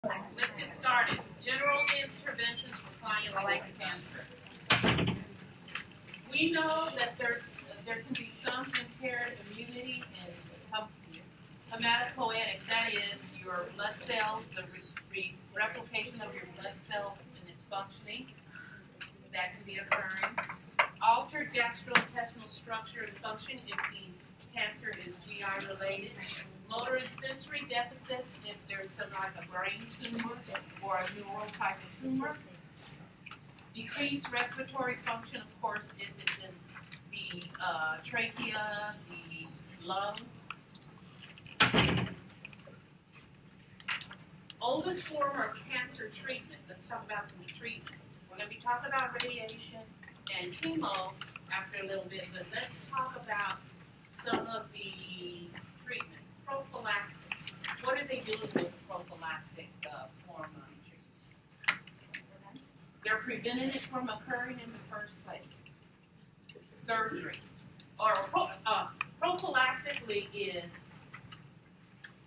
Let's get started. General interventions for client-like cancer. We know that there can be some impaired immunity in hematopoietic, that is, your blood cells, the replication of your blood cells and its functioning, that can be occurring. Altered gastrointestinal structure and function if the cancer is GI related. Motor and sensory deficits if there's some like a brain tumor or a neural type of tumor. Decreased respiratory function, of course, if it's in the trachea, the lungs. Oldest form of cancer treatment. Let's talk about some treatment. We're going to be talking about radiation and chemo after a little bit, but let's talk about some of the treatment. Prophylaxis. What are they doing with the prophylactic form of treatment? They're preventing it from occurring in the first place. Surgery. Or prophylactically is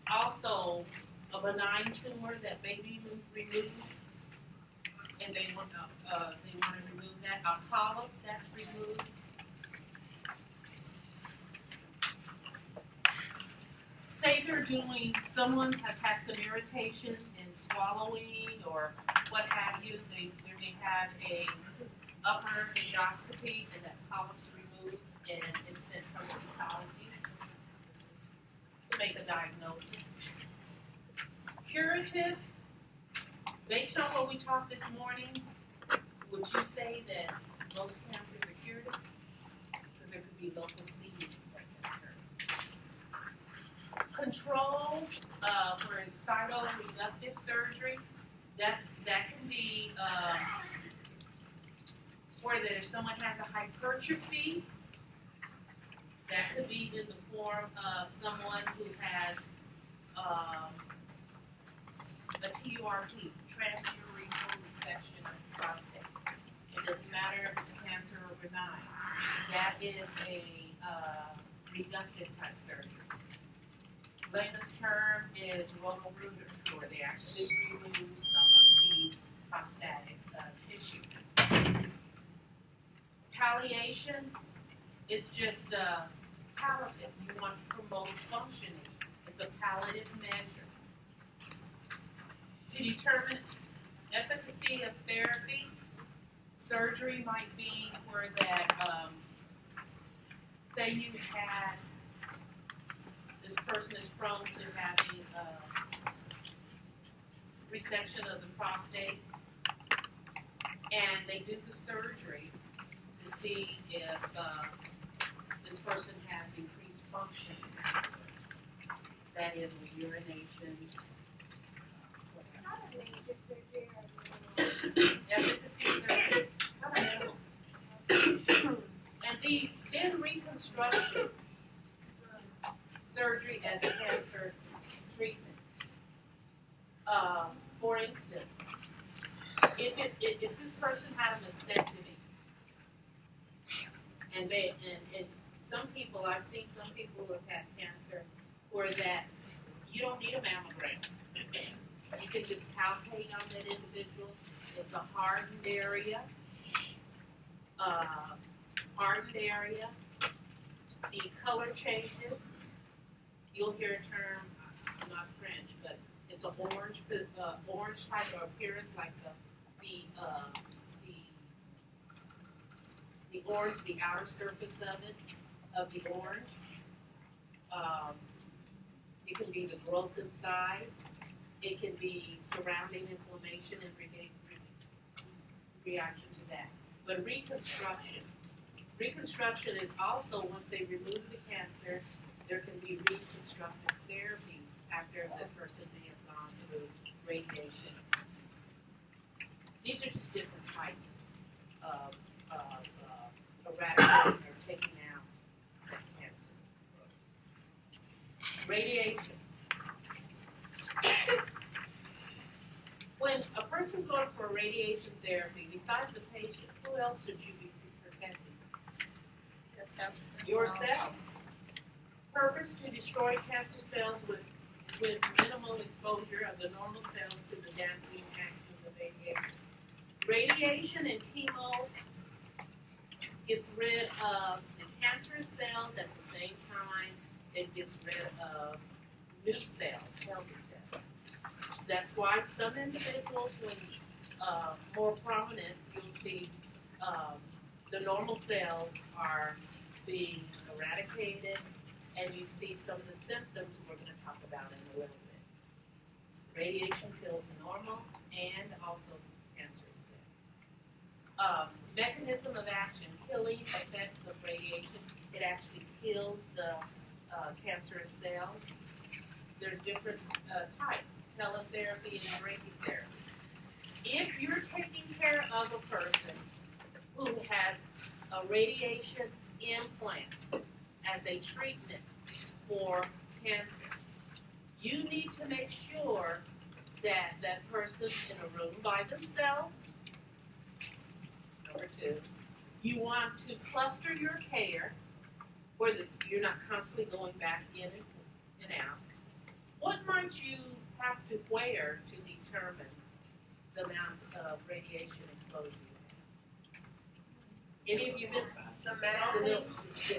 also a benign tumor that may be removed, and they want to remove that. A polyp that's removed. Say they're doing, someone has had some irritation in swallowing or what have you, they may have a upper endoscopy and that polyp's removed and it's sent for cytology to make a diagnosis. Curative, based on what we talked this morning, would you say that most cancers are curative? Because there could be local seeding. Control for cytoreductive surgery, that can be where that if someone has a hypertrophy, that could be in the form of someone who has a TURP, transurethral resection of the prostate. It doesn't matter if it's cancer or benign. That is a reductive type surgery. Layman's term is roto-rooter, where they actually remove some of the prostatic tissue. Palliation is just palliative. You want to promote functioning. It's a palliative measure. To determine efficacy of therapy, surgery might be where that, say you had this person is prone to having resection of the prostate, and they do the surgery to see if this person has increased function. That is with urination. Efficacy surgery. And then reconstruction surgery as cancer treatment. For instance, if this person had a mastectomy, and some people, I've seen some people who have had cancer where that you don't need a mammogram. You can just palpate on that individual. It's a hardened area. The color changes. You'll hear a term, I'm not French, but it's an orange type of appearance, like the orange, the outer surface of the orange. It can be the growth inside. It can be surrounding inflammation and reaction to that. But reconstruction is also, once they remove the cancer, there can be reconstructive therapy after the person may have gone through radiation. These are just different types of eradicating or taking out cancer. Radiation. When a person's going for radiation therapy, besides the patient, who else should you be protecting? Yourself. Purpose to destroy cancer cells with with minimal exposure of the normal cells to the damaging actions of radiation. Radiation and chemo gets rid of the cancerous cells at the same time it gets rid of new cells, healthy cells. That's why some individuals, when more prominent, you'll see the normal cells are being eradicated, and you see some of the symptoms we're going to talk about in a little bit. Radiation kills normal and also cancerous cells. Mechanism of action, killing effects of radiation. It actually kills the cancerous cells. There's different types, teletherapy and brachytherapy. If you're taking care of a person who has a radiation implant as a treatment for cancer, you need to make sure that that person's in a room by themselves. Number two, you want to cluster your care where you're not constantly going back in and out. What might you have to wear to determine the amount of radiation exposure you have? Any of you been the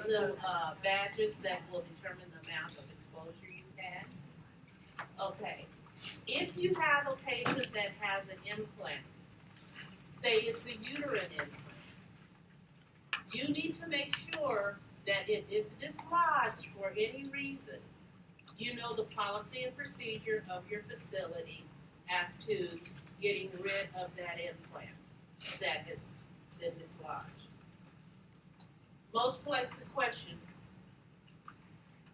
little badges that will determine the amount of exposure you've had? Okay. If you have a patient that has an implant, say it's a uterine implant, you need to make sure that it is dislodged for any reason. You know the policy and procedure of your facility as to getting rid of that implant that has been dislodged. Most places question.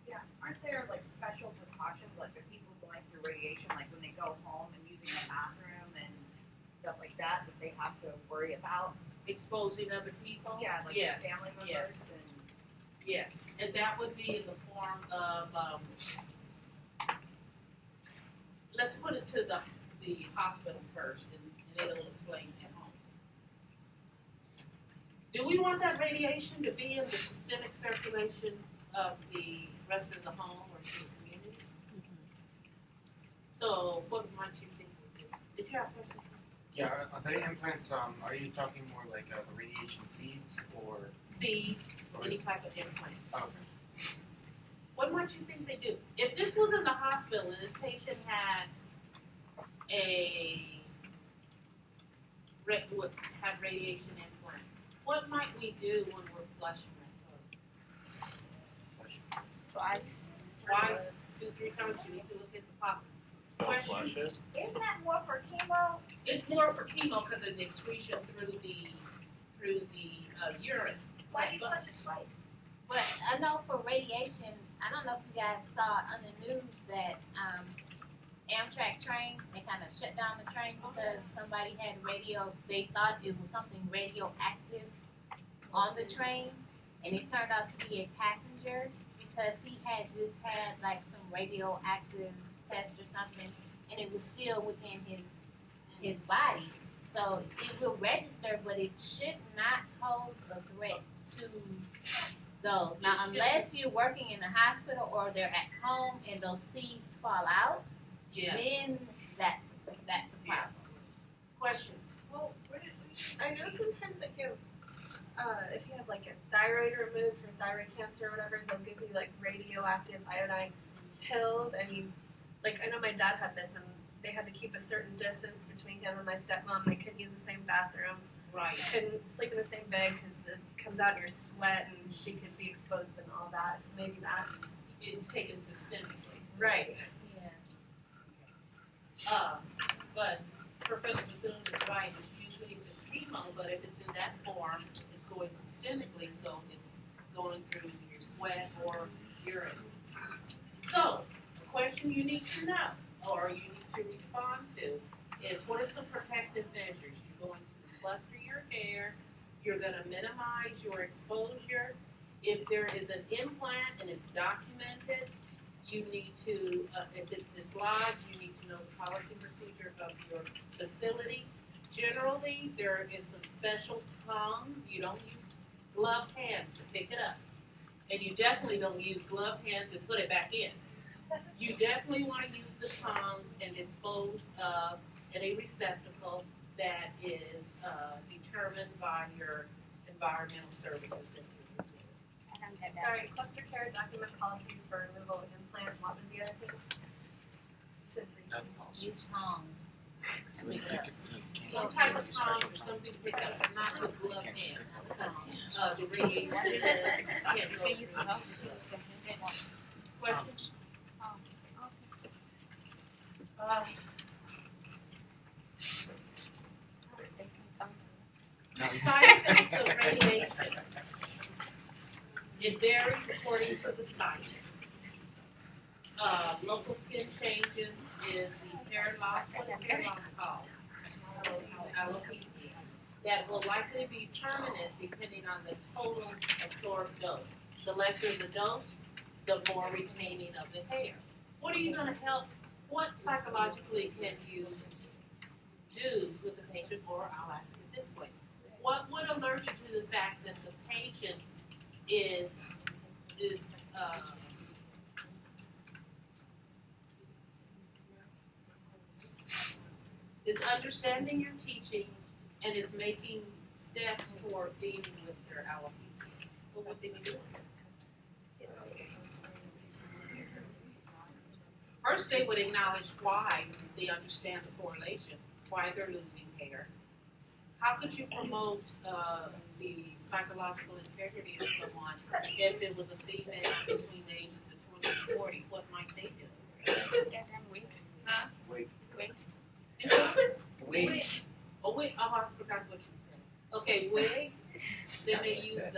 Yeah, aren't there like special precautions, like for people going through radiation, like when they go home and using the bathroom and stuff like that, that they have to worry about? Exposing other people? Yeah, like yes. family members yes. and. Yes, and that would be in the form of. Let's put it to the hospital first, and it'll explain at home. Do we want that radiation to be in the systemic circulation of the rest of the home or to the community? So, what might you think we do? Did you have a question? Yeah, are the implants, are you talking more like the radiation seeds or? Seeds, any type of implant. Okay. What might you think they do? If this was in the hospital and this patient had had radiation implant, what might we do when we're flushing that code? Twice, 2-3 times. You need to look at the pocket. Question? Isn't that more for chemo? It's more for chemo because of the excretion through the urine. Why do you flush it twice? But I know for radiation, I don't know if you guys saw on the news that Amtrak train, they kind of shut down the train because somebody had they thought it was something radioactive on the train, and it turned out to be a passenger because he had just had like some radioactive test or something, and it was still within his body. So it will register, but it should not pose a threat to those. Now, unless you're working in the hospital or they're at home and those seeds fall out, then that's a problem. Question? Well, I know sometimes they give, if you have like a thyroid removed for thyroid cancer or whatever, they'll give you like radioactive iodine pills, and you, like, I know my dad had this, and they had to keep a certain distance between him and my stepmom. They couldn't use the same bathroom. Right. Couldn't sleep in the same bed because it comes out in your sweat, and she could be exposed and all that. So maybe that's It's taken systemically. right. Yeah. But Professor Bethune is right. It's usually if it's chemo, but if it's in that form, it's going systemically, so it's going through your sweat or urine. So, the question you need to know, or you need to respond to, is what are some protective measures? You're going to cluster your hair. You're going to minimize your exposure. If there is an implant and it's documented, you need to, if it's dislodged, you need to know the policy procedure of your facility. Generally, there is some special tongs. You don't use gloved hands to pick it up. And you definitely don't use gloved hands and put it back in. You definitely want to use the tongue and dispose of in a receptacle that is determined by your environmental services that you receive. Sorry, cluster care document policies for removal of implant. What was the other thing? Said for- Use tongs. Some type of tongue or something to pick up, not with glove hand, because the radiation can't go through. Questions? Side effects of radiation. It varies according to the site. Local skin changes is the hair loss, what is hair loss called? Alopecia. That will likely be permanent depending on the total absorbed dose. The lesser the dose, the more retaining of the hair. What are you going to help? What psychologically can you do with the patient? Or I'll ask it this way: what would alert you to the fact that the patient is understanding your teaching and is making steps toward dealing with their alopecia? Well, what did you do? First, they would acknowledge why they understand the correlation, why they're losing hair. How could you promote the psychological integrity of someone if it was a female between the ages of 20 and 40? What might they do? Get them weak. Huh? Wait. Wait. Wait. Oh, wait. Oh, I forgot what you said. Okay, wig. Then they use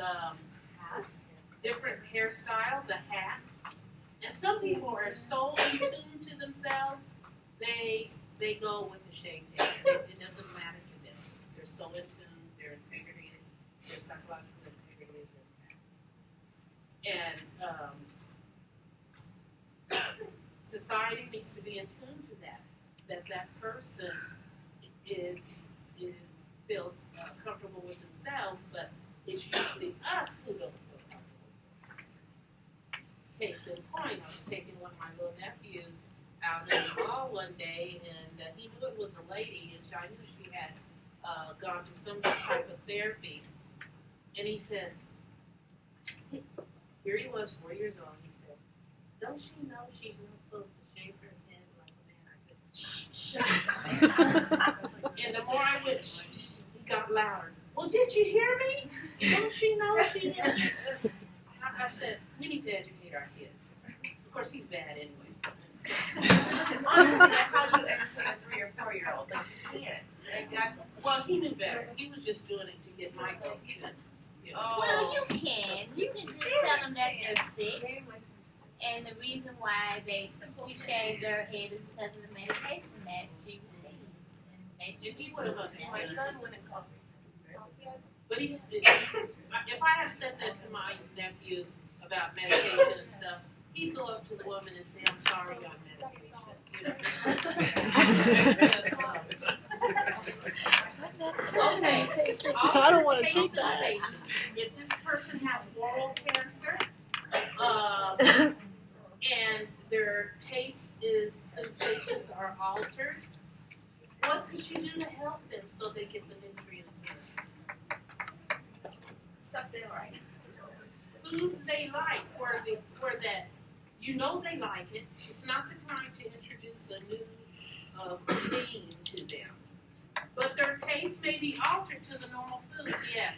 different hairstyles, a hat. And some people are so in tune to themselves, they go with the shaved head. It doesn't matter to them. They're so in tune, their integrity, their psychological integrity is intact. And society needs to be in tune to that person feels comfortable with themselves, but it's usually us who don't feel comfortable. Case in point, I was taking one of my little nephews out in the mall one day, and he knew it was a lady, and I knew she had gone to some type of therapy. And he said, here he was, 4 years old, he said, don't she know she's not supposed to shave her head like a man? I said, shh. And the more I went, he got louder. Well, did you hear me? Don't she know she didn't? I said, we need to educate our kids. Of course, he's bad anyway. Honestly, that's how you educate a 3 or 4 year old. Like, you can't. Well, he knew better. He was just doing it to get my vote. You know. Well, you can. You can just tell them that they're sick. And the reason why she shaved her head is because of the medication that she received. And If he would have understood. My son went and called me. But if I had said that to my nephew about medication and stuff, he'd go up to the woman and say, I'm sorry on medication. Okay. So I don't want to Taste take that. sensations. If this person has oral cancer, and their taste sensations are altered, what could you do to help them so they get the nutrients in? Stuff they like. Foods they like, where that you know they like it. It's not the time to introduce a new cuisine to them. But their taste may be altered to the normal foods, yes.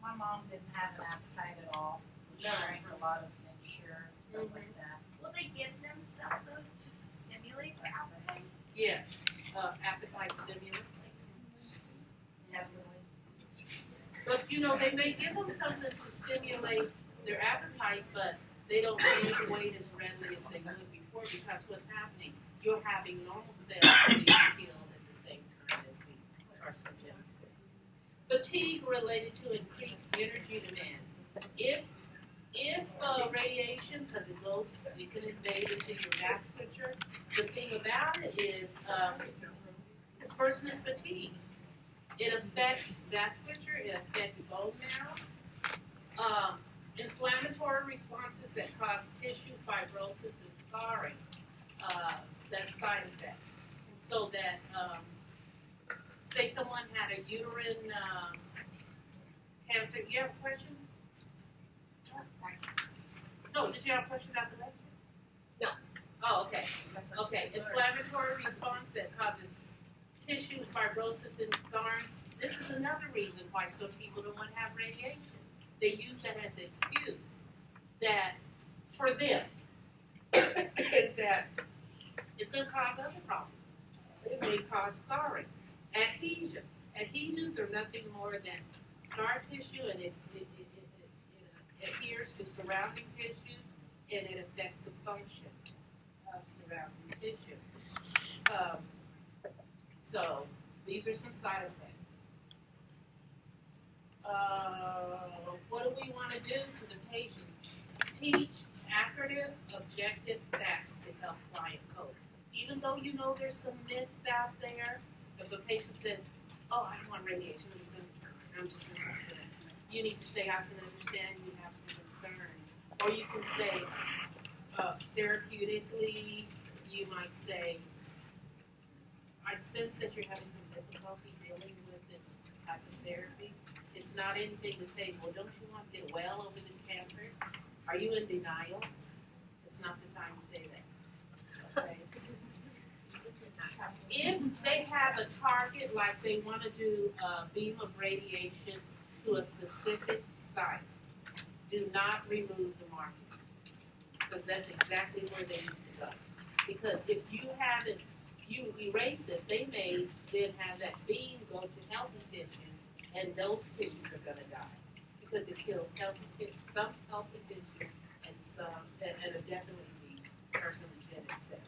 My mom didn't have an appetite at all. She drank a lot of Ensure and stuff like that. Will they give them stuff though to stimulate their appetite? Yes, appetite stimulants. But you know, they may give them something to stimulate their appetite, but they don't gain the weight as readily as they would before, because what's happening, you're having normal cells being killed at the same time as the carcinogenesis. Fatigue related to increased energy demand. If radiation, because it can invade into your vasculature, the thing about it is this person is fatigued. It affects vasculature, it affects bone marrow. Inflammatory responses that cause tissue fibrosis and scarring, that side effect. So that, say someone had a uterine, cancer, you have a question? No, did you have a question about the lecture? No. Oh, okay. Okay, inflammatory response that causes tissue fibrosis and scarring. This is another reason why some people don't want to have radiation. They use that as an excuse that for them is that it's going to cause other problems. It may cause scarring. Adhesions. Adhesions are nothing more than scar tissue, and it adheres to surrounding tissue, and it affects the function of surrounding tissue. So these are some side effects. What do we want to do to the patient? Teach accurate, objective facts to help client cope. Even though you know there's some myths out there, if a patient says, "Oh, I don't want radiation, I'm just concerned," you need to say, "I can understand you have some concern," or you can say, therapeutically, you might say, "I sense that you're having some difficulty dealing with this type of therapy." It's not anything to say, "Well, don't you want to get well over this cancer? Are you in denial?" It's not the time to say that. Okay. If they have a target, like they want to do a beam of radiation to a specific site, do not remove the markings, because that's exactly where they need to go. Because if you have it, you erase it, they may then have that beam go to healthy tissue, and those tissues are going to die, because it kills healthy tissue, some healthy tissue, and some, and it'll definitely be carcinogenic cells.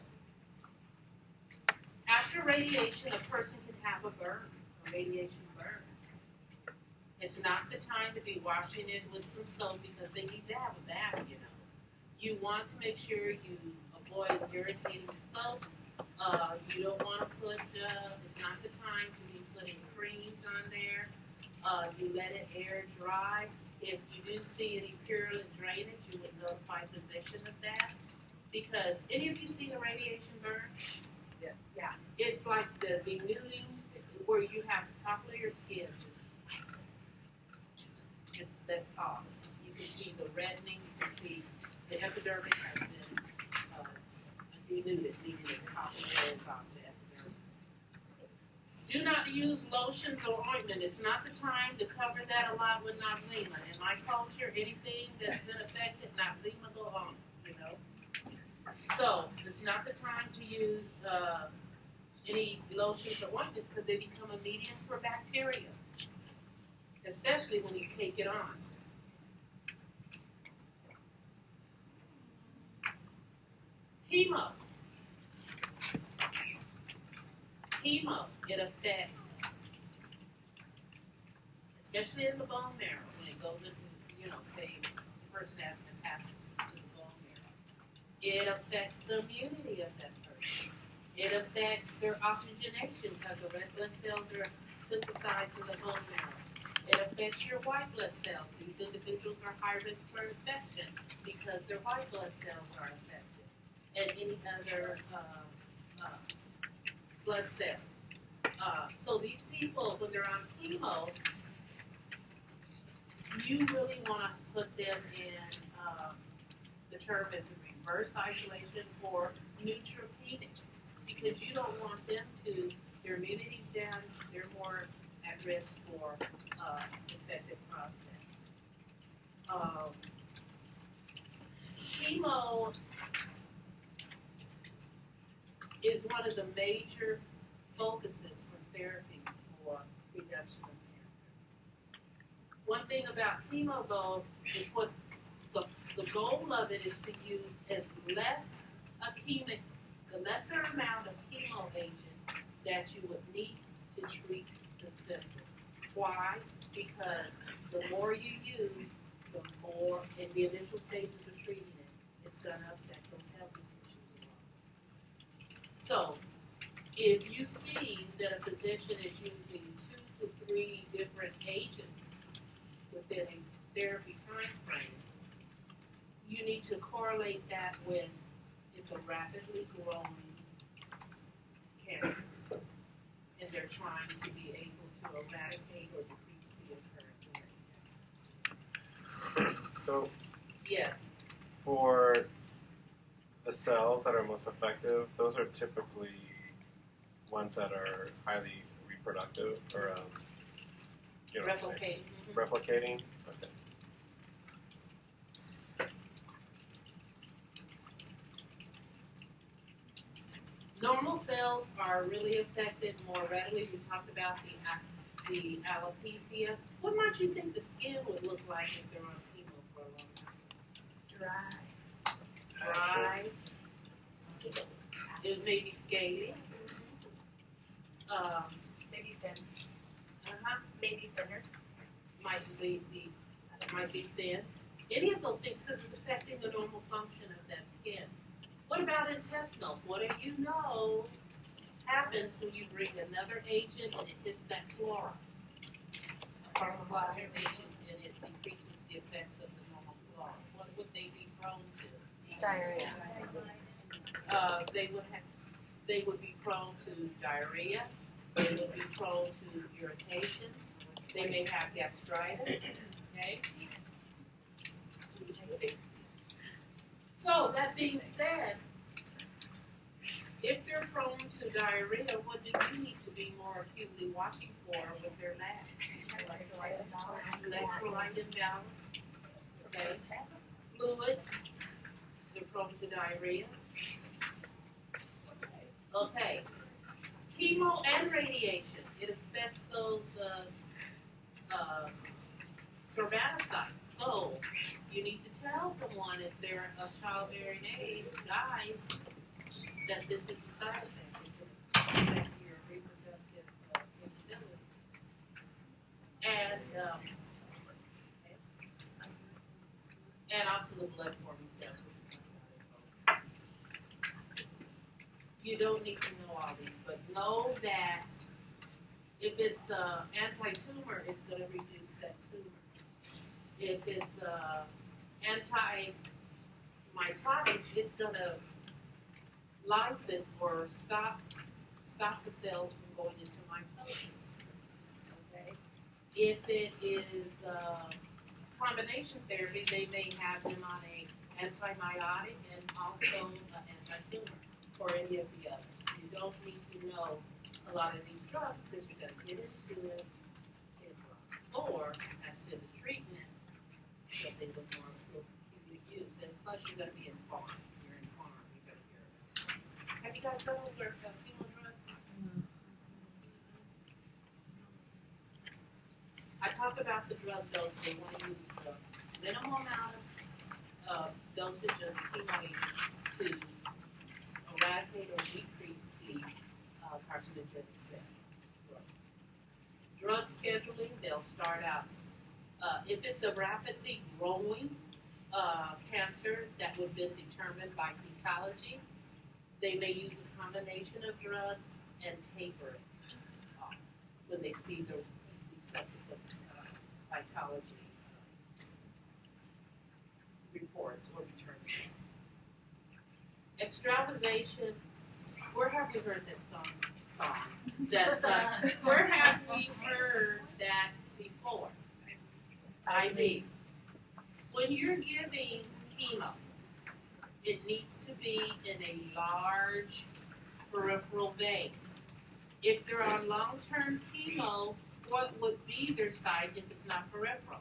After radiation, a person can have a burn, a radiation burn. It's not the time to be washing it with some soap because they need to have a bath, you know. You want to make sure you avoid irritating soap. You don't want to put, it's not the time to be putting creams on there. You let it air dry. If you do see any purulent drainage, you would notify physician of that. Because any of you seen a radiation burn? Yeah. It's like the denuding where you have the top of your skin that's off. You can see the reddening, you can see the epidermis has been denuded, meaning the top of the hair is off the epidermis. Do not use lotions or ointment. It's not the time to cover that a lot with Noxzema. In my culture, anything that's been affected, Noxzema go on, you know. So it's not the time to use any lotions or ointments because they become a medium for bacteria, especially when you take it on. Chemo. Chemo, it affects, especially in the bone marrow, when it goes into, you know, say the person has metastasis to the bone marrow. It affects the immunity of that person. It affects their oxygenation because the red blood cells are synthesized in the bone marrow. It affects your white blood cells. These individuals are high risk for infection because their white blood cells are affected. And any other blood cells. So these people, when they're on chemo, you really want to put them in the term is reverse isolation or neutropenic, because you don't want them to, their immunity's down, they're more at risk for infected prostate. Chemo is one of the major focuses for therapy for reduction of cancer. One thing about chemo, though, is what the goal of it is to use as less the lesser amount of chemo agent that you would need to treat the symptoms. Why? Because the more you use, the more, in the initial stages of treating it, it's going to affect those healthy tissues as well. So, if you see that a physician is using 2 to 3 different agents within a therapy time frame, you need to correlate that with, it's a rapidly growing cancer, and they're trying to be able to eradicate or decrease the occurrence of it. So Yes, for the cells that are most effective, those are typically ones that are highly reproductive or you know what I'm saying? replicating. Replicating. Okay. Normal cells are really affected more readily. We talked about the alopecia. What might you think the skin would look like if they're on chemo for a long time? Dry. It may be scaly. Maybe thin, Uh-huh. maybe thinner. Might be thin. Any of those things because it's affecting the normal function of that skin. What about intestinal? What do you know happens when you bring another agent and it hits that flora? Pharmacology and it decreases the effects of the normal flora. What would they be prone to? Diarrhea. They would be prone to diarrhea. They would be prone to irritation. They may have gastritis. Okay. So that being said, if they're prone to diarrhea, what do you need to be more acutely watching for with their labs? Electrolyte imbalance. Okay. Fluid. They're prone to diarrhea. Okay. Chemo and radiation. It affects those spermatocytes. So you need to tell someone if they're of childbearing age, guys, that this is a side effect. It affects your reproductive infertility. And also the blood forming cells. You don't need to know all these, but know that if it's anti-tumor, it's going to reduce that tumor. If it's anti-mitotic, it's going to lysis or stop the cells from going into mitosis. Okay. If it is combination therapy, they may have them on a antibiotic and also an anti-tumor or any of the others. You don't need to know a lot of these drugs because you're going to get into it or as to the treatment that they would more acutely use. And plus, you're going to be in farm. You're in farm. You're going to hear about it. Have you guys done over chemo drugs? I talk about the drug dose. They want to use the minimal amount of dosage of chemo to eradicate or decrease the carcinogenic cell growth. Drug scheduling, they'll start out, if it's a rapidly growing cancer that would have been determined by cytology, they may use a combination of drugs and taper it when they see the subsequent cytology reports or determinations. Extravasation, where have we heard that song? Where have we heard that before? IV. When you're giving chemo, it needs to be in a large peripheral vein. If they're on long-term chemo, what would be their site if it's not peripheral?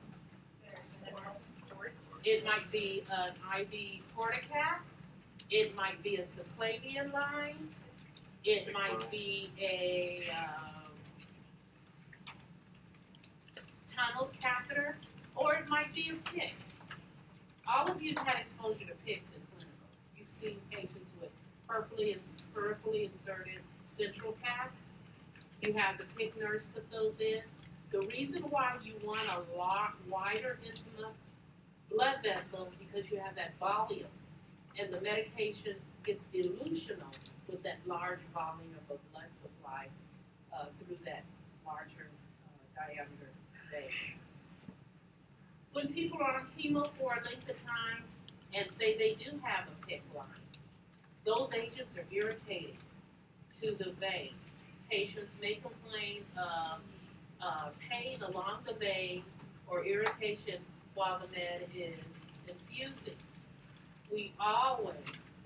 It might be an IV portacat. It might be a subclavian line. It might be a tunnel catheter, or it might be a PICC. All of you have had exposure to PICCs in clinical. You've seen patients with peripherally inserted central caths. You have the PICC nurse put those in. The reason why you want a lot wider intimate blood vessel because you have that volume, and the medication gets dilutional with that large volume of a blood supply through that larger diameter vein. When people are on chemo for a length of time and say they do have a PICC line, those agents are irritating to the vein. Patients may complain of pain along the vein or irritation while the med is infusing. We always,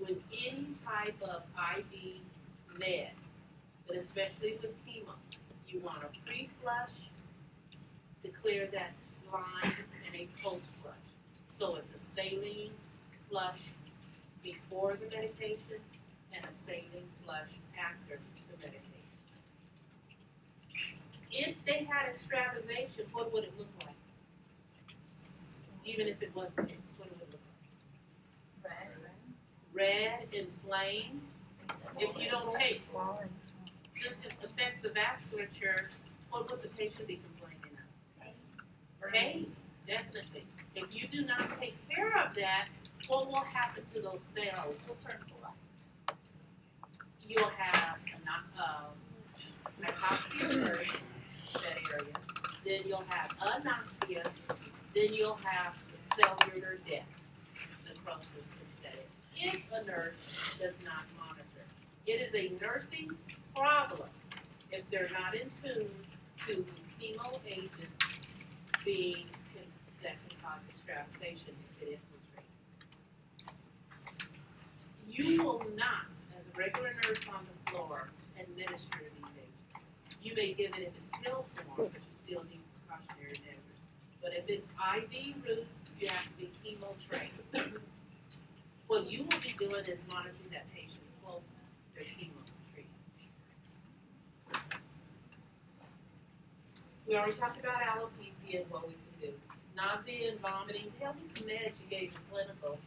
with any type of IV med, but especially with chemo, you want a pre-flush to clear that line and a post-flush. So it's a saline flush before the medication and a saline flush after the medication. If they had extravasation, what would it look like? Even if it wasn't, what would it look like? Red, inflamed. If you don't take, since it affects the vasculature, what would the patient be complaining of? Pain, definitely. If you do not take care of that, what will happen to those cells? You'll have hypoxia first, that area. Then you'll have anoxia. Then you'll have cellular death. Necrosis can set in if a nurse does not monitor. It is a nursing problem if they're not in tune to these chemo agents that can cause extravasation if it infiltrates. You will not, as a regular nurse on the floor, administer these agents. You may give it if it's pill form, but you still need precautionary measures. But if it's IV route, you have to be chemo trained. What you will be doing is monitoring that patient close to their chemo treatment. We already talked about alopecia and what we can do. Nausea and vomiting. Tell me some meds you gave in clinical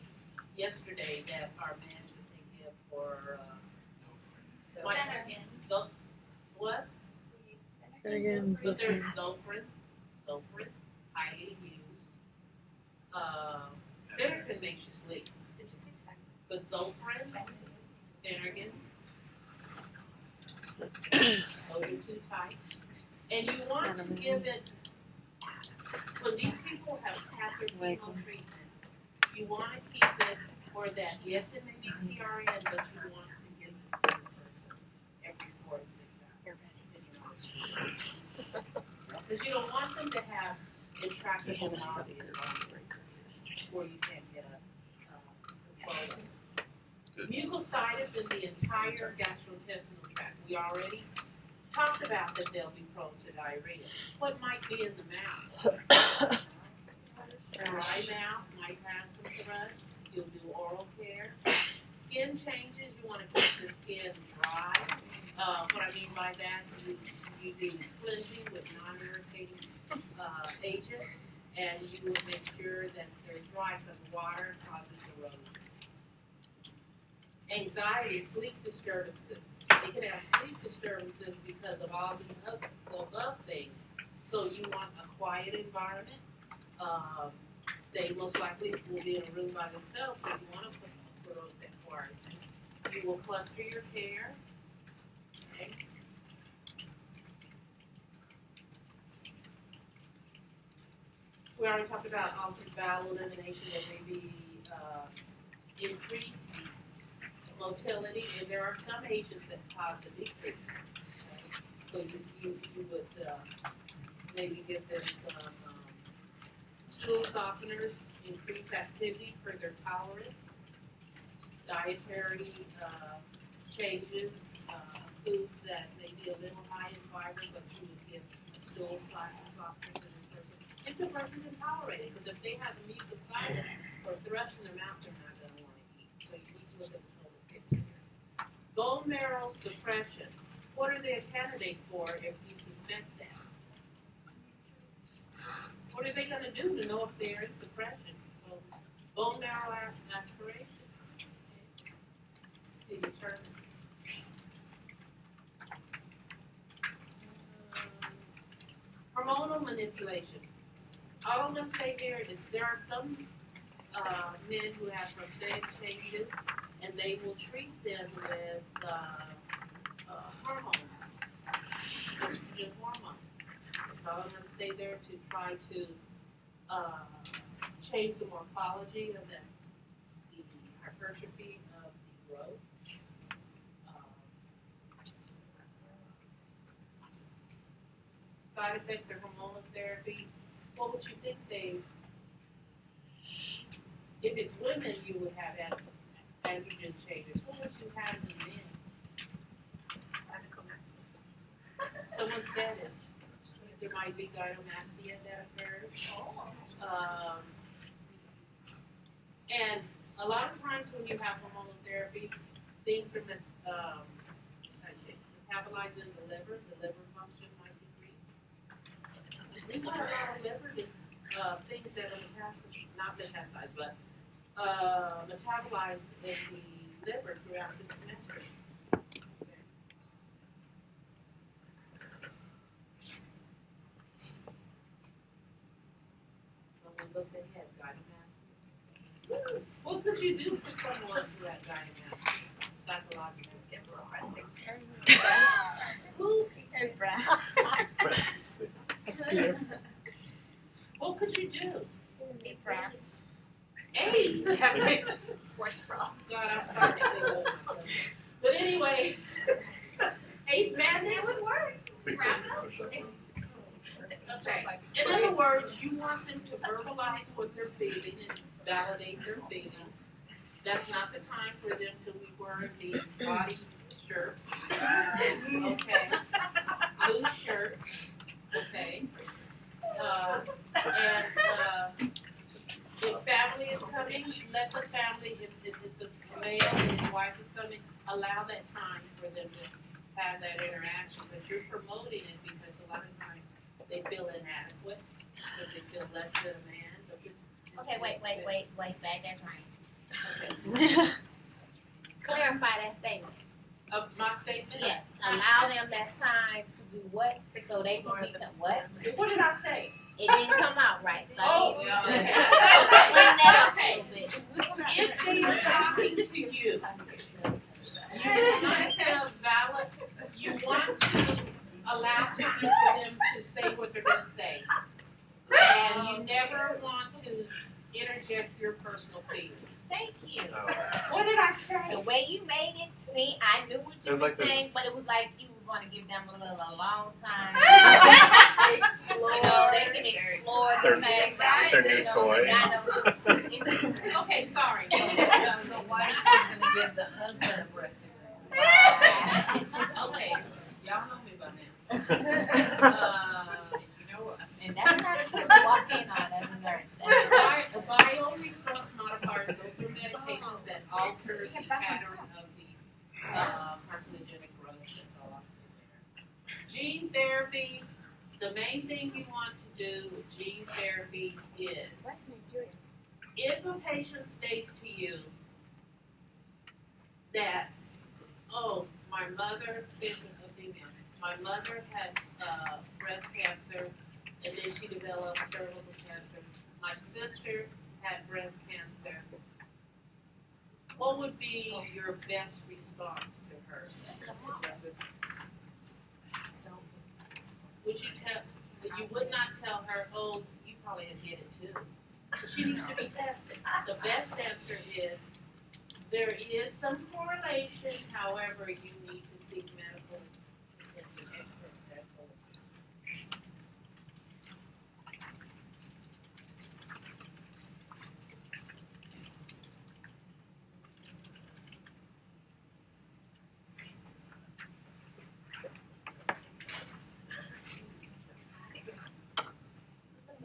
yesterday that our management can give for what? So there's Zofran, highly used. Phenergan makes you sleep. Did you say tech? But Zofran, Phenergan, those are two types. And you want to give it, when these people have had their chemo treatments, you want to keep it for that. Yes, it may be PRN, but you want to give this to this person every 4 to 6 hours. Because you don't want them to have intractable nausea where you can't get a control. Mucositis in the entire gastrointestinal tract. We already talked about that they'll be prone to diarrhea. What might be in the mouth? Dry mouth might have some thrush. You'll do oral care. Skin changes. You want to keep the skin dry. What I mean by that, you do cleansing with non-irritating agents, and you will make sure that they're dry because water causes erosion. Anxiety, sleep disturbances. They can have sleep disturbances because of all these other things. So you want a quiet environment. They most likely will be in a room by themselves, so you want to put that quiet. You will cluster your care. Okay. We already talked about altered bowel elimination. There may be increased motility, and there are some agents that cause a decrease. Okay? So you would maybe give them some stool softeners, increase activity for their tolerance, dietary changes, foods that may be a little high in fiber, but you would give a stool softener to this person. If the person can tolerate it, because if they have a mucositis or thrush in their mouth, they're not going to want to eat. So you need to look at the total picture here. Bone marrow suppression. What are they a candidate for if you suspect that? What are they going to do to know if they're in suppression? So bone marrow aspiration. To determine. Hormonal manipulation. All I'm going to say there is there are some men who have prosthetic changes, and they will treat them with hormones. Estrogen hormones. That's all I'm going to say there to try to change the morphology of the hypertrophy of the growth. side effects of hormonal therapy, what would you think, Dave? If it's women, you would have androgen changes. What would you have in men? Someone said it. There might be gynecomastia that occurs. And a lot of times when you have hormonal therapy, things are metabolized in the liver function might decrease. We've got a lot of liver things that are not metastasized, but metabolized in the liver throughout the semester. Someone looked ahead, gynecomastia. What could you do for someone who had gynecomastia? Psychologically. What could you do? AIDS. Sports bra. God, I'm starting to say that. But anyway, Ace Madness. It would work. Okay. In other words, you want them to verbalize what they're feeling and validate their feelings. That's not the time for them to be wearing these body shirts. Okay. Loose shirts. Okay. If family is coming, let the family, if it's a male and his wife is coming, allow that time for them to have that interaction. But you're promoting it because a lot of times they feel inadequate, because they feel less than a man. But it's Okay, wait, back that train. Okay. Clarify that statement. Of my statement? Yes, allow them that time to do what, so they can become what? What did I say? It didn't come out right, so Oh, I need you yeah, to okay. clean that up a Okay. little bit. If they are talking to you, you want to allow time for them to say what they're going to say. And you never want to interject your personal feelings. Thank you. What did I say? The way you made it, see, I knew what you was were like this- saying, but it was like you were going to give them a long time. Explore. You know, they can explore the Their- things. their new toy. Okay, sorry. The wife is gonna give the husband a breast exam. Okay, y'all know me by now. And That's not a good to walk in on as a nurse. That's Bio-response modifiers, those are medications that alter the pattern of the carcinogenic growth. That's all I'm saying there. Gene therapy, the main thing you want to do with gene therapy is, if a patient states to you that, oh, my mother, my mother had breast cancer, and then she developed cervical cancer. My sister had breast cancer. What would be your best response to her? Would you would not tell her, oh, you probably did it too. She needs to be tested. The best answer is, there is some correlation, however, you need to seek medical attention, expert medical attention.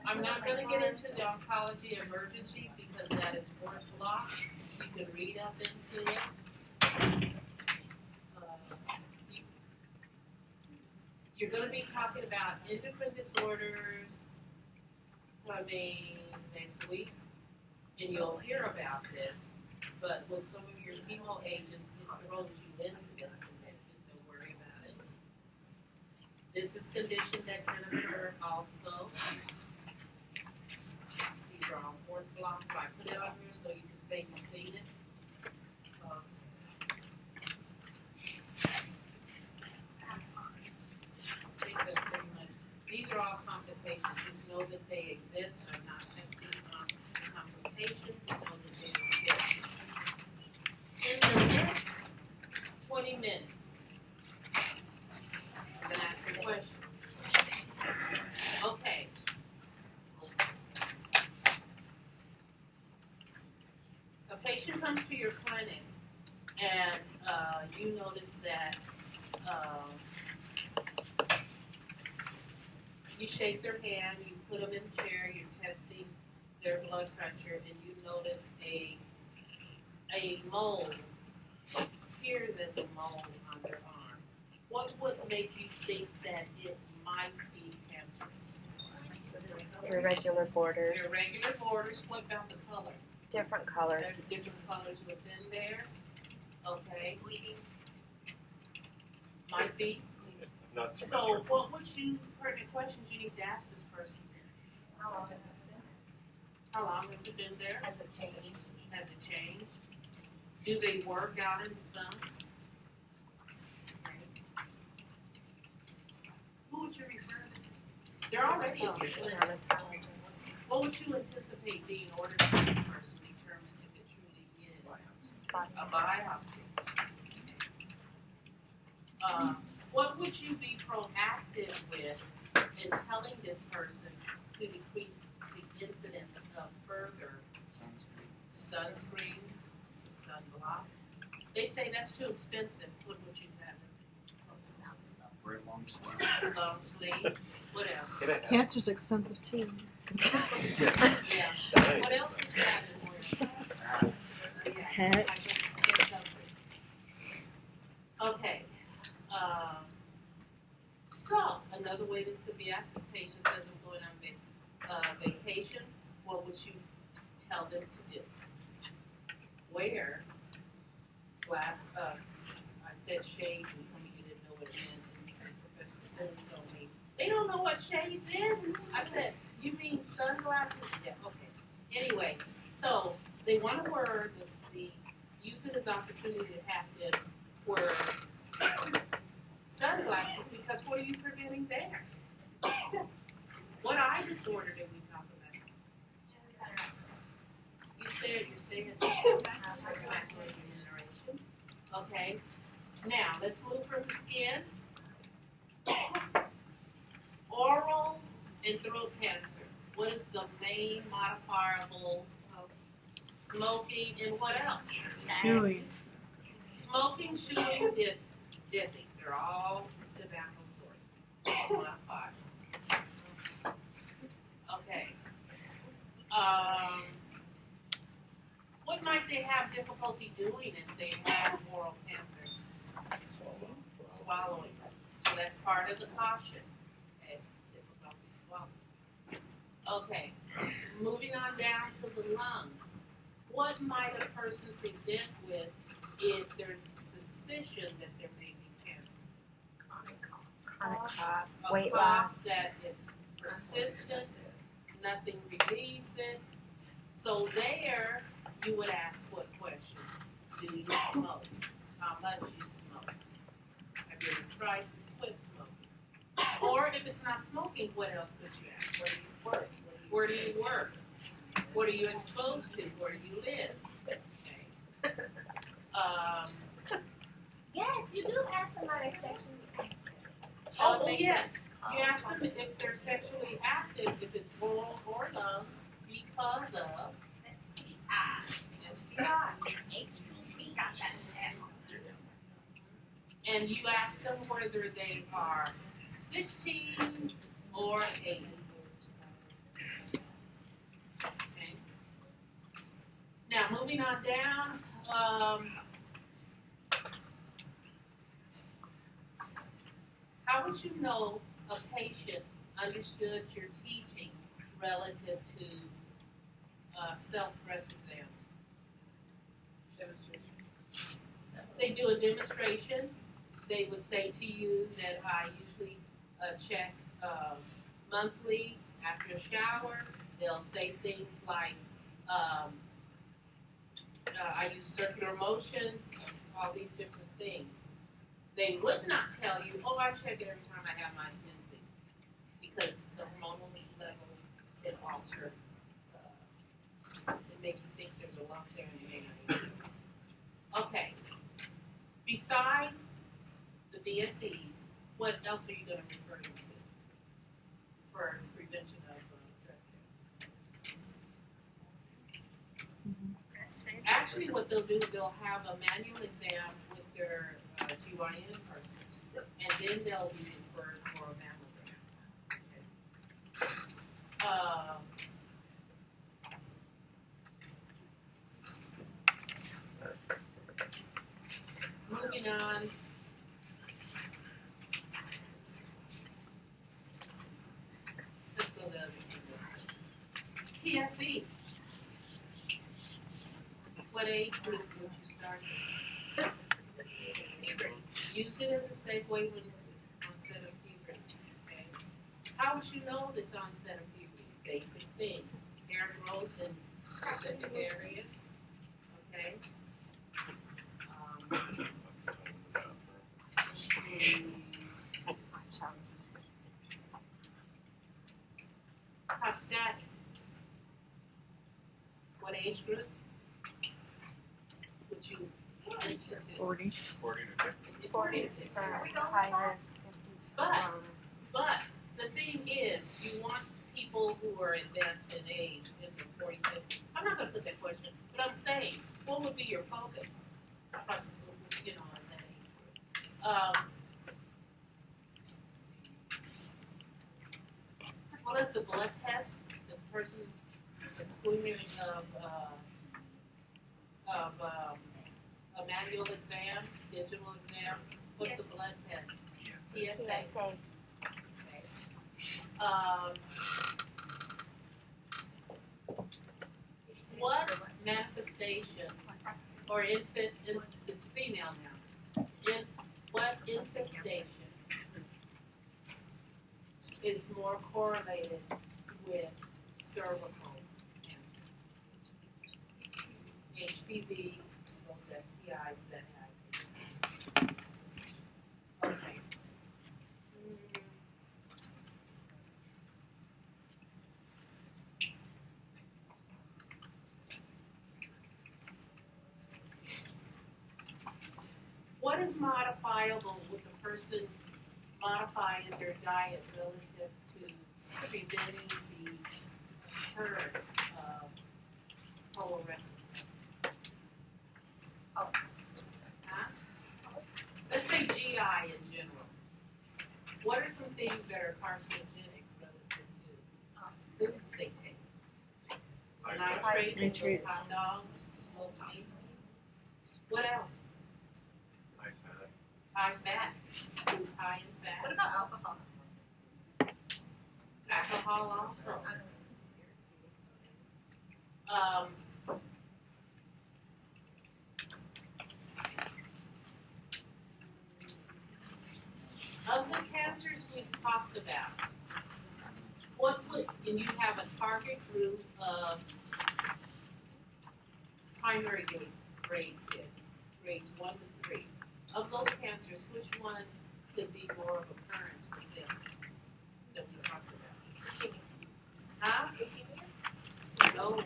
I'm not going to get into the oncology emergencies because that is fourth block. You can read up into it. You're going to be talking about endocrine disorders coming next week, and you'll hear about this. But with some of your chemo agents, it throws you into this condition. Don't worry about it. This is conditions that can occur also. These are all fourth blocks. I put it on here so you can say you've seen it. I think that's pretty much. These are all complications. Just know that they exist. I'm not testing on complications. Know that they exist. In the next 20 minutes, I'm going to ask some questions. your clinic and you notice that you shake their hand, you put them in a chair, you're testing their blood pressure, and you notice a mole appears as a mole on their arm, what would make you think that it might be cancerous? Irregular borders, Irregular borders, what about the color? different There's colors. different colors within there, okay? Might be. It's not So symmetrical. what would you, pertinent questions you need to ask this person? How long has this been? How long has it been there? Has it changed? Has it changed? Do they work out in the sun? Who would you refer to? They're already in your clinic. Dermatologist. What would you anticipate being ordered to this person to determine if it truly is a biopsy? What would you be proactive with in telling this person to decrease the incidence of further sunscreens, sunblock? They say that's too expensive. What would you have? Wear long sleeve. Long sleeve. What else? Get a hat. Cancer's expensive too. Yeah. That What ain't else would you have in order? Hat. Okay. So another way this could be asked is patient says I'm going on vacation. What would you tell them to do? Where? Glass. I said shades, and some of you didn't know what it meant. And Professor Simmons told me they don't know what shades is. I said, you mean sunglasses? Yeah. Okay. Anyway, so they want to wear the use it as opportunity to have them wear sunglasses because what are you preventing there? What eye disorder did we talk about? You said you're saying macular degeneration. Okay. Now let's move from the skin. Oral and throat cancer. What is the main modifiable of smoking and what else? Chewy. Smoking, chewing, dipping. They're all tobacco sources. Modified. Okay. What might they have difficulty doing if they have oral cancer? Swallowing. So that's part of the caution. Okay. Difficulty swallowing. Okay. Moving on down to the lungs. What might a person present with if there's suspicion that there may be cancer? Chronic cough, A weight cough loss. that is persistent, nothing relieves it. So there, you would ask what questions? Do you smoke? How much you smoke? Have you ever tried to quit smoking? Or if it's not smoking, what else could you ask? Where do you work? Where do you work? What are you exposed to? Where do you live? Okay. Yes, you do ask them are they sexually active. Oh, yes. You ask them if they're sexually active, if it's oral or lung, because of STI. HPV. And you ask them whether they are 16 or 8. Okay. Now, moving on down, how would you know a patient understood your teaching relative to self-exam? They do a demonstration. They would say to you that I usually check monthly after a shower. They'll say things like, I use circular motions, all these different things. They would not tell you, oh, I check it every time I have my menses, because the hormonal levels can alter. It makes you think there's a lump there and you may not even know. Okay. Besides the BSEs, what else are you going to refer them to for prevention of breast cancer? Actually, what they'll do, they'll have a manual exam with their GYN person, and then they'll be referred for a mammogram. Okay. Moving on. Let's go to TSE. What age group would you start with? Use it as a segue when it's onset of puberty. Okay. How would you know that it's onset of puberty? Basic things. Hair growth in specific areas. Okay. Prostatic. What age group would you institute? 40. 40 to 50. 40s for high risk, 50s for But- low risk. But the thing is, you want people who are advanced in age in the 40, 50. I'm not going to put that question, but I'm saying, what would be your focus? You know, in that age group. Well, that's the blood test. The person is screening of a manual exam, digital exam. What's the blood test? TSA. TSA. Okay. What manifestation or infant is female now? What infestation is more correlated with cervical cancer? HPV, those STIs that have. Okay. What is modifiable with a person modifying their diet relative to preventing the occurrence of colorectal? Huh? Let's say GI in general. What are some things that are carcinogenic relative to foods they take? Nitrates, Nitrates. hot dogs, smoked meat. What else? High fat. Foods high in fat. What about alcohol? Alcohol also. Of the cancers we've talked about, what would, and you have a target group of primary grade kids, grades 1 to 3. Of those cancers, which one could be more of occurrence for them that we talked about? Huh? No. We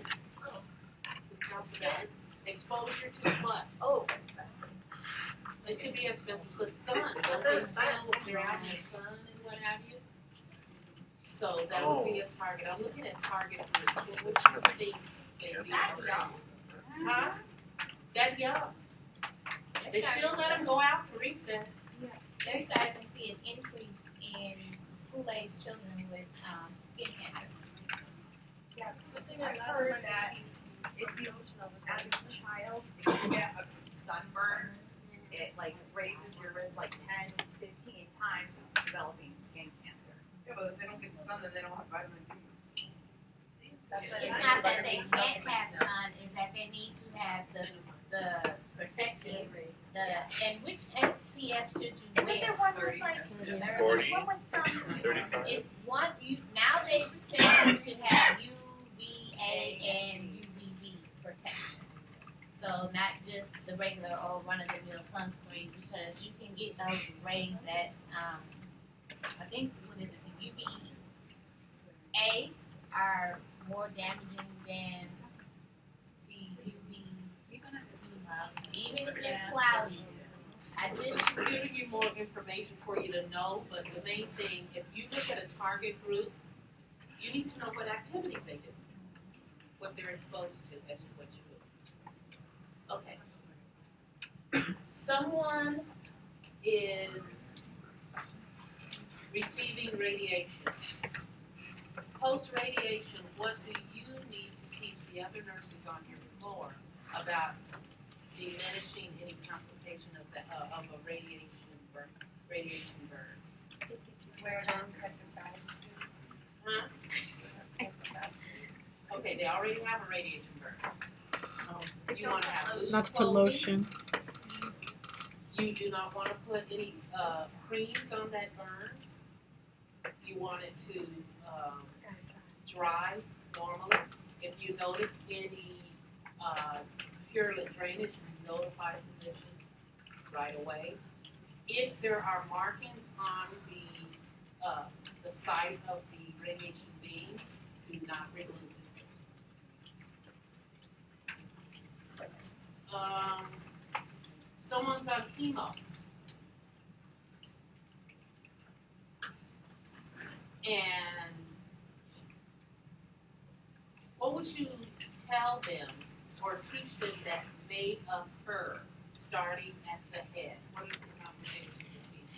talked about exposure to what? Oh, It could be asbestos, but sun, don't they smell if they're out in the sun and what have you? So that would be a target. I'm looking at target groups. So which do you think they'd be? That young? Huh? That young. They still let them go out for recess. They're starting to see an increase in school-age children with skin cancer. Yeah, I've heard that if you, as a child, if you get a sunburn, it like raises your risk like 10, 15 times of developing skin cancer. Yeah, but if they don't get the sun, then they don't have vitamin D. It's not that they can't have sun, it's that they need to have the protection, and which SPF should you wear? Isn't there one with like, 40, there's one with some, 35. It's one, nowadays you say you should have UVA and UVB protection. So not just the regular old run-of-the-mill sunscreen, because you can get those rays that, I think, what is it, the UVA are more damaging than the UV. Even if it's cloudy. I just, We're giving you more information for you to know, but the main thing, if you look at a target group, you need to know what activities they do, what they're exposed to, as to what you do. Okay. Someone is receiving radiation. Post-radiation, what do you need to teach the other nurses on your floor about diminishing any complication of a radiation burn? Wear non-conductive bags. Huh? Okay, they already have a radiation burn. You want to have loose Not to put clothing. lotion. You do not want to put any creams on that burn. You want it to dry normally. If you notice any purulent drainage, notify the physician right away. If there are markings on the site of the radiation beam, do not remove it. Someone's on chemo. And what would you tell them or teach them that may occur starting at the head? What is the complications of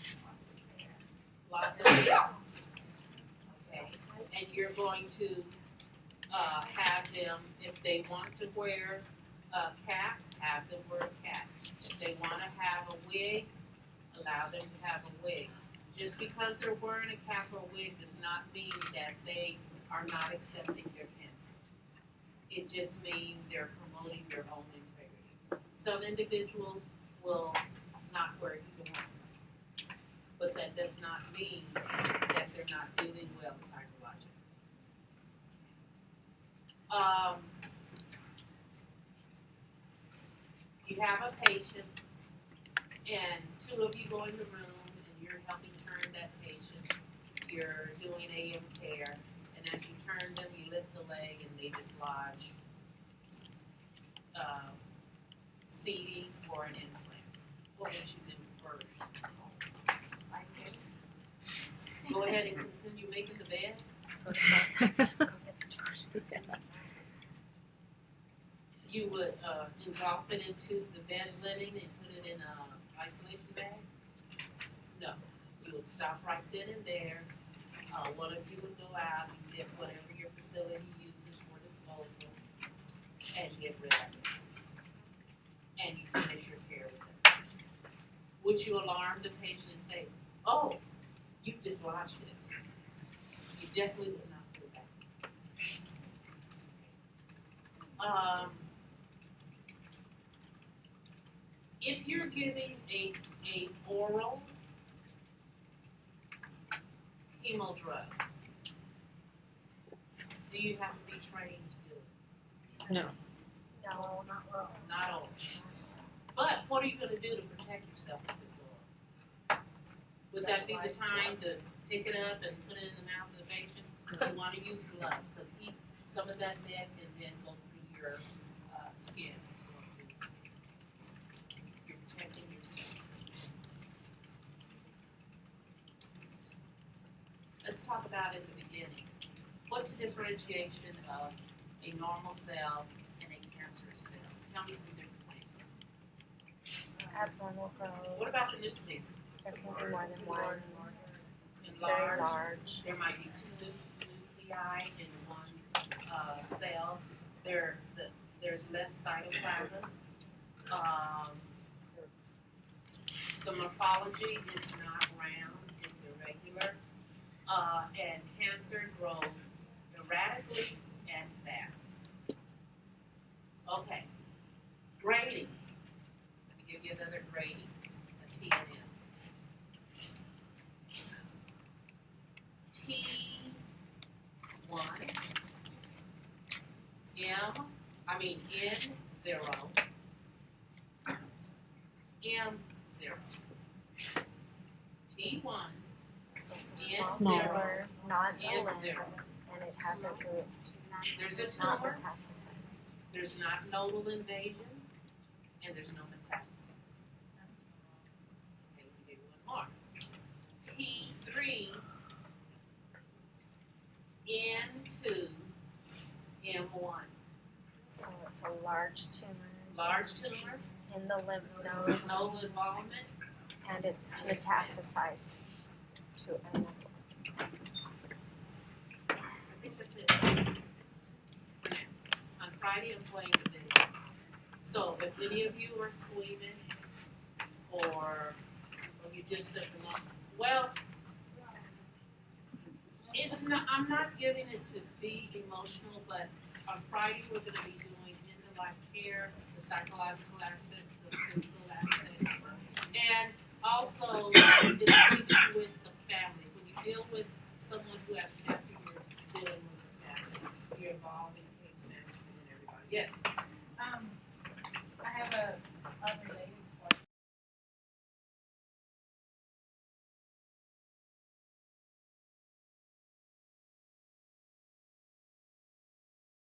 chemo? Lots of hair. Okay. And you're going to have them, if they want to wear a cap, have them wear a cap. If they want to have a wig, allow them to have a wig. Just because they're wearing a cap or wig does not mean that they are not accepting their cancer. It just means they're promoting their own integrity. Some individuals will not wear even one, but that does not mean that they're not doing well psychologically. You have a patient, and two of you go in the room, and you're helping turn that patient. You're doing AM care, and as you turn them, you lift the leg, and they dislodge seeding or an implant. What would you do first? Go ahead and continue making the bed. You would engulf it into the bed linen and put it in an isolation bag? No. You would stop right then and there. One of you would go out and get whatever your facility uses for disposal and get rid of it. And you finish your care with it. Would you alarm the patient and say, oh, you've dislodged this? You definitely would not do that. If you're giving a oral chemo drug, do you have to be trained to do it? No. No, not well. Not oral. But what are you going to do to protect yourself if it's oral? Would that be the time to pick it up and put it in the mouth of the patient? You want to use gloves because some of that med can then go through your skin. You're protecting yourself. Let's talk about in the beginning. What's the differentiation of a normal cell and a cancerous cell? Tell me some different things. Abnormal growth. What about the nucleus? There can be more than one. Enlarged. Very large. There might be two nuclei in one cell. There's less cytoplasm. The morphology is not round, it's irregular. And cancer grows erratically and fast. Okay. Grading. Let me give you another grading. A T and M. T1, N0, M0. T1, So it's N0, a smaller, not a N0. limb, and it hasn't moved. There's a Not tumor, metastasized. there's not nodal invasion, and there's no metastasis. Okay, we do one more. T3, N2, M1. So it's a large tumor. large tumor, in the lymph nodes, no involvement. and it's metastasized to a node. I think that's it. On Friday, I'm playing the video. So if any of you are squeaming, or you just don't know, well, it's not, I'm not giving it to be emotional, but on Friday, we're gonna be doing end-of-life care, the psychological aspects, the physical aspects, and also it's dealing with the family. When you deal with someone who has cancer, you're dealing with the family. You're involved in case management and everybody. Yes. I have a unrelated